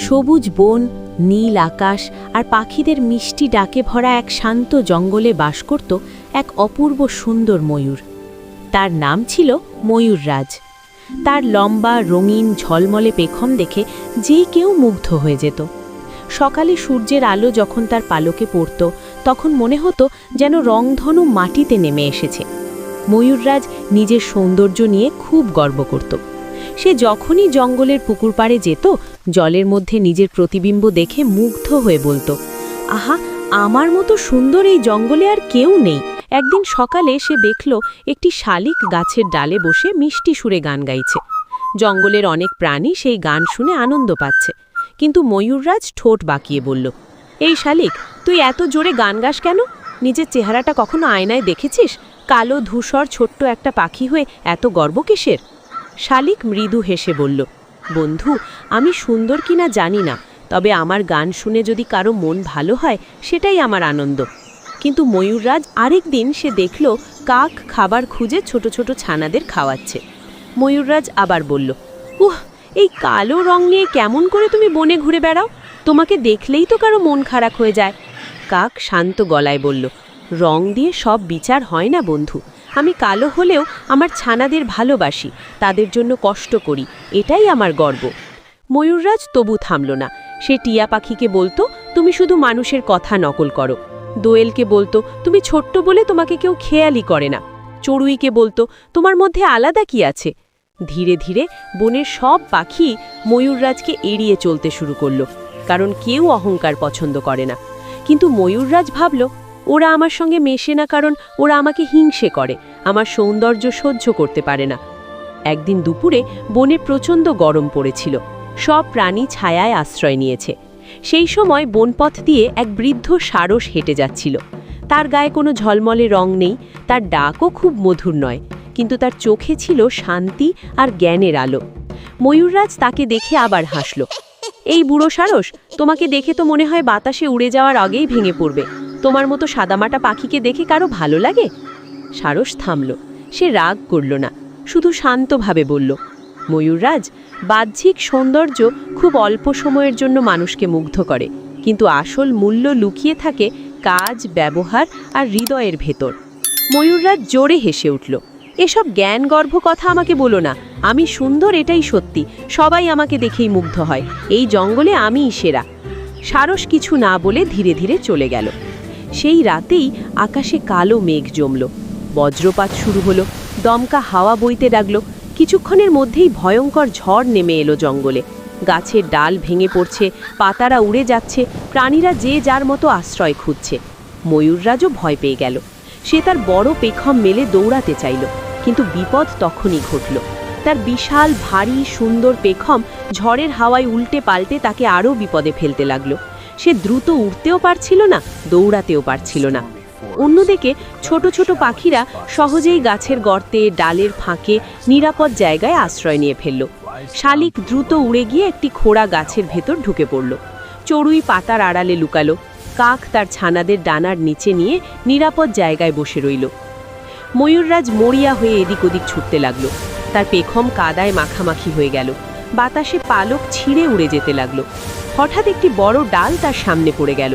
সবুজ বন, নীল আকাশ আর পাখিদের মিষ্টি ডাকে ভরা এক শান্ত জঙ্গলে বাস করত এক অপূর্ব সুন্দর ময়ূর। তার নাম ছিল ময়ূররাজ। তার লম্বা রঙিন ঝলমলে পেখম দেখে যে কেউ মুগ্ধ হয়ে যেত। সকালে সূর্যের আলো যখন তার পালকে পড়ত তখন মনে হতো যেন রংধনু মাটিতে নেমে এসেছে। ময়ূররাজ নিজের সৌন্দর্য নিয়ে খুব গর্ব করত। সে যখনই জঙ্গলের পুকুর পাড়ে যেত জলের মধ্যে নিজের প্রতিবিম্ব দেখে মুগ্ধ হয়ে বলতো, আহা, আমার মতো সুন্দর এই জঙ্গলে আর কেউ নেই। একদিন সকালে সে দেখল একটি শালিক গাছের ডালে বসে মিষ্টি সুরে গান গাইছে। জঙ্গলের অনেক প্রাণী সেই গান শুনে আনন্দ পাচ্ছে, কিন্তু ময়ূররাজ ঠোঁট বাঁকিয়ে বলল, এই শালিক, তুই এত জোরে গান গাস কেন? নিজের চেহারাটা কখনো আয়নায় দেখেছিস? কালো ধূসর ছোট্ট একটা পাখি হয়ে এত গর্ব কিসের? শালিক মৃদু হেসে বলল, বন্ধু, আমি সুন্দর কিনা জানি না, তবে আমার গান শুনে যদি কারো মন ভালো হয় সেটাই আমার আনন্দ। কিন্তু ময়ূররাজ আরেক দিন সে দেখল কাক খাবার খুঁজে ছোট ছোট ছানাদের খাওয়াচ্ছে। ময়ূররাজ আবার বলল, উহ, এই কালো রং নিয়ে কেমন করে তুমি বনে ঘুরে বেড়াও? তোমাকে দেখলেই তো কারো মন খারাপ হয়ে যায়। কাক শান্ত গলায় বলল, রং দিয়ে সব বিচার হয় না বন্ধু। আমি কালো হলেও আমার ছানাদের ভালোবাসি, তাদের জন্য কষ্ট করি, এটাই আমার গর্ব। ময়ূররাজ তবু থামল না। সে টিয়া পাখিকে বলতো, তুমি শুধু মানুষের কথা নকল করো। দোয়েলকে বলতো, তুমি ছোট্ট বলে তোমাকে কেউ খেয়ালই করে না। চড়ুইকে বলতো, তোমার মধ্যে আলাদা কি আছে? ধীরে ধীরে বনের সব পাখি ময়ূররাজকে এড়িয়ে চলতে শুরু করলো, কারণ কেউ অহংকার পছন্দ করে না। কিন্তু ময়ূররাজ ভাবল, ওরা আমার সঙ্গে মেশে না কারণ ওরা আমাকে হিংসে করে, আমার সৌন্দর্য সহ্য করতে পারে না। একদিন দুপুরে বনে প্রচণ্ড গরম পড়েছিল। সব প্রাণী ছায়ায় আশ্রয় নিয়েছে। সেই সময় বনপথ দিয়ে এক বৃদ্ধ সারস হেঁটে যাচ্ছিল। তার গায়ে কোনো ঝলমলে রং নেই, তার ডাকও খুব মধুর নয়, কিন্তু তার চোখে ছিল শান্তি আর জ্ঞানের আলো। ময়ূররাজ তাকে দেখে আবার হাসল। এই বুড়ো সারস, তোমাকে দেখে তো মনে হয় বাতাসে উড়ে যাওয়ার আগেই ভেঙে পড়বে। তোমার মতো সাদামাটা পাখিকে দেখে কারো ভালো লাগে? সারস থামল। সে রাগ করল না, শুধু শান্তভাবে বলল, ময়ূররাজ, বাহ্যিক সৌন্দর্য খুব অল্প সময়ের জন্য মানুষকে মুগ্ধ করে, কিন্তু আসল মূল্য লুকিয়ে থাকে কাজ, ব্যবহার আর হৃদয়ের ভেতর। ময়ূররাজ জোরে হেসে উঠল, এসব জ্ঞানগর্ভ কথা আমাকে বলো না। আমি সুন্দর, এটাই সত্যি। সবাই আমাকে দেখেই মুগ্ধ হয়। এই জঙ্গলে আমিই সেরা। সারস কিছু না বলে ধীরে ধীরে চলে গেল। সেই রাতেই আকাশে কালো মেঘ জমল। বজ্রপাত শুরু হলো, দমকা হাওয়া বইতে লাগলো। কিছুক্ষণের মধ্যেই ভয়ঙ্কর ঝড় নেমে এলো জঙ্গলে। গাছের ডাল ভেঙে পড়ছে, পাতারা উড়ে যাচ্ছে, প্রাণীরা যে যার মতো আশ্রয় খুঁজছে। ময়ূররাজও ভয় পেয়ে গেল। সে তার বড় পেখম মেলে দৌড়াতে চাইল, কিন্তু বিপদ তখনই ঘটল। তার বিশাল ভারী সুন্দর পেখম ঝড়ের হাওয়ায় উল্টে পাল্টে তাকে আরও বিপদে ফেলতে লাগলো। সে দ্রুত উড়তেও পারছিল না, দৌড়াতেও পারছিল না। অন্যদিকে ছোট ছোট পাখিরা সহজেই গাছের গর্তে, ডালের ফাঁকে নিরাপদ জায়গায় আশ্রয় নিয়ে ফেলল। শালিক দ্রুত উড়ে গিয়ে একটি খোঁড়া গাছের ভেতর ঢুকে পড়ল। চড়ুই পাতার আড়ালে লুকালো। কাক তার ছানাদের ডানার নিচে নিয়ে নিরাপদ জায়গায় বসে রইল। ময়ূররাজ মরিয়া হয়ে এদিক ওদিক ছুটতে লাগলো। তার পেখম কাদায় মাখামাখি হয়ে গেল। বাতাসে পালক ছিঁড়ে উড়ে যেতে লাগলো। হঠাৎ একটি বড় ডাল তার সামনে পড়ে গেল।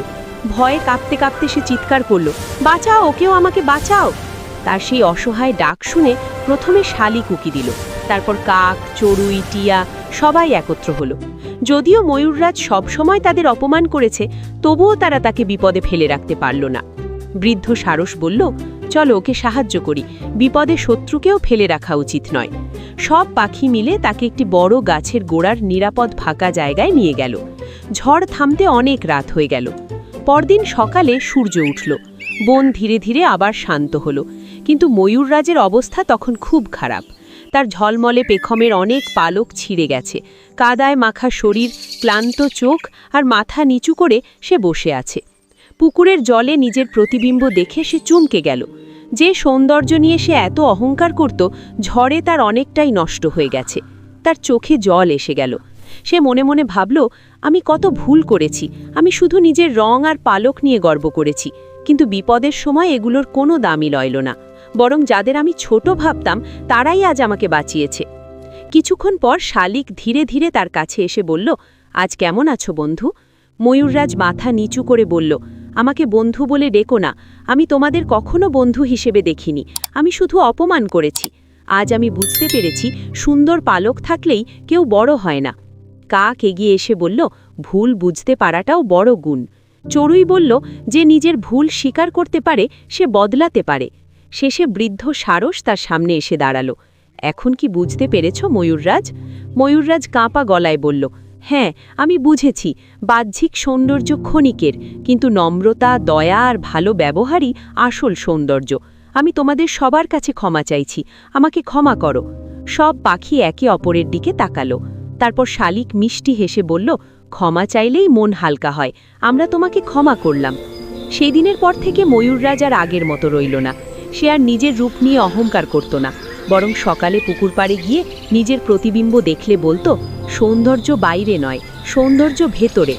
ভয়ে কাঁপতে কাঁপতে সে চিৎকার করল, বাঁচাও, কেউ আমাকে বাঁচাও! তার সেই অসহায় ডাক শুনে প্রথমে শালিক উকি দিল, তারপর কাক, চড়ুই, টিয়া সবাই একত্র হলো। যদিও ময়ূররাজ সবসময় তাদের অপমান করেছে, তবুও তারা তাকে বিপদে ফেলে রাখতে পারল না। বৃদ্ধ সারস বলল, চলো ওকে সাহায্য করি, বিপদে শত্রুকেও ফেলে রাখা উচিত নয়। সব পাখি মিলে তাকে একটি বড় গাছের গোড়ার নিরাপদ ফাঁকা জায়গায় নিয়ে গেল। ঝড় থামতে অনেক রাত হয়ে গেল। পরদিন সকালে সূর্য উঠল। বন ধীরে ধীরে আবার শান্ত হলো, কিন্তু ময়ূররাজের অবস্থা তখন খুব খারাপ। তার ঝলমলে পেখমের অনেক পালক ছিঁড়ে গেছে। কাদায় মাখা শরীর, ক্লান্ত চোখ আর মাথা নিচু করে সে বসে আছে। পুকুরের জলে নিজের প্রতিবিম্ব দেখে সে চমকে গেল। যে সৌন্দর্য নিয়ে সে এত অহংকার করত, ঝড়ে তার অনেকটাই নষ্ট হয়ে গেছে। তার চোখে জল এসে গেল। সে মনে মনে ভাবল, আমি কত ভুল করেছি। আমি শুধু নিজের রং আর পালক নিয়ে গর্ব করেছি, কিন্তু বিপদের সময় এগুলোর কোনো দামই লইল না। বরং যাদের আমি ছোট ভাবতাম তারাই আজ আমাকে বাঁচিয়েছে। কিছুক্ষণ পর শালিক ধীরে ধীরে তার কাছে এসে বলল, আজ কেমন আছো বন্ধু? ময়ূররাজ মাথা নিচু করে বলল, আমাকে বন্ধু বলে ডেকো না। আমি তোমাদের কখনো বন্ধু হিসেবে দেখিনি। আমি শুধু অপমান করেছি। আজ আমি বুঝতে পেরেছি সুন্দর পালক থাকলেই কেউ বড় হয় না। কাক এগিয়ে এসে বলল, ভুল বুঝতে পারাটাও বড় গুণ। চড়ুই বলল, যে নিজের ভুল স্বীকার করতে পারে সে বদলাতে পারে। শেষে বৃদ্ধ সারস তার সামনে এসে দাঁড়ালো। এখন কি বুঝতে পেরেছ ময়ূররাজ? ময়ূররাজ কাঁপা গলায় বলল, হ্যাঁ, আমি বুঝেছি। বাহ্যিক সৌন্দর্য ক্ষণিকের, কিন্তু নম্রতা, দয়া আর ভালো ব্যবহারই আসল সৌন্দর্য। আমি তোমাদের সবার কাছে ক্ষমা চাইছি। আমাকে ক্ষমা করো। সব পাখি একে অপরের দিকে তাকালো। তারপর শালিক মিষ্টি হেসে বলল, ক্ষমা চাইলেই মন হালকা হয়। আমরা তোমাকে ক্ষমা করলাম। সেই দিনের পর থেকে ময়ূররাজ আর আগের মতো রইল না। সে আর নিজের রূপ নিয়ে অহংকার করত না, বরং সকালে পুকুর পাড়ে গিয়ে নিজের প্রতিবিম্ব দেখলে বলতো, সৌন্দর্য বাইরে নয়, সৌন্দর্য ভেতরে।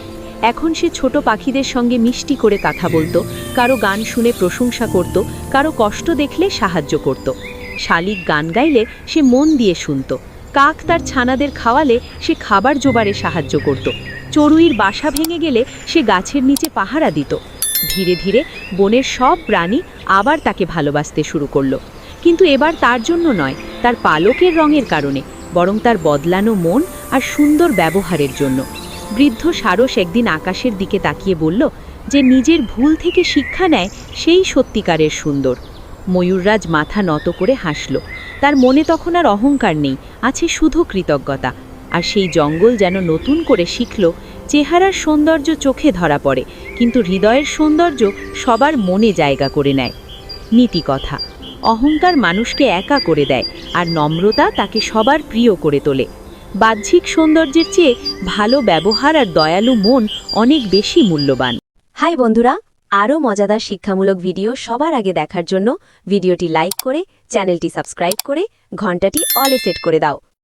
এখন সে ছোট পাখিদের সঙ্গে মিষ্টি করে কথা বলতো, কারো গান শুনে প্রশংসা করত, কারো কষ্ট দেখলে সাহায্য করত। শালিক গান গাইলে সে মন দিয়ে শুনত। কাক তার ছানাদের খাওয়ালে সে খাবার জোগাড়ে সাহায্য করত। চড়ুইয়ের বাসা ভেঙে গেলে সে গাছের নিচে পাহারা দিত। ধীরে ধীরে বনের সব প্রাণী আবার তাকে ভালোবাসতে শুরু করল। কিন্তু এবার তার জন্য নয়, তার পালকের রঙের কারণে, বরং তার বদলানো মন আর সুন্দর ব্যবহারের জন্য। বৃদ্ধ সারস একদিন আকাশের দিকে তাকিয়ে বলল, যে নিজের ভুল থেকে শিক্ষা নেয় সেই সত্যিকারের সুন্দর। ময়ূররাজ মাথা নত করে হাসল। তার মনে তখন আর অহংকার নেই, আছে শুধু কৃতজ্ঞতা। আর সেই জঙ্গল যেন নতুন করে শিখল, চেহারার সৌন্দর্য চোখে ধরা পড়ে, কিন্তু হৃদয়ের সৌন্দর্য সবার মনে জায়গা করে নেয়। নীতি কথা, অহংকার মানুষকে একা করে দেয়, আর নম্রতা তাকে সবার প্রিয় করে তোলে। বাহ্যিক সৌন্দর্যের চেয়ে ভালো ব্যবহার আর দয়ালু মন অনেক বেশি মূল্যবান। হাই বন্ধুরা, আরও মজাদার শিক্ষামূলক ভিডিও সবার আগে দেখার জন্য ভিডিওটি লাইক করে, চ্যানেলটি সাবস্ক্রাইব করে, ঘন্টাটি অলে সেট করে দাও।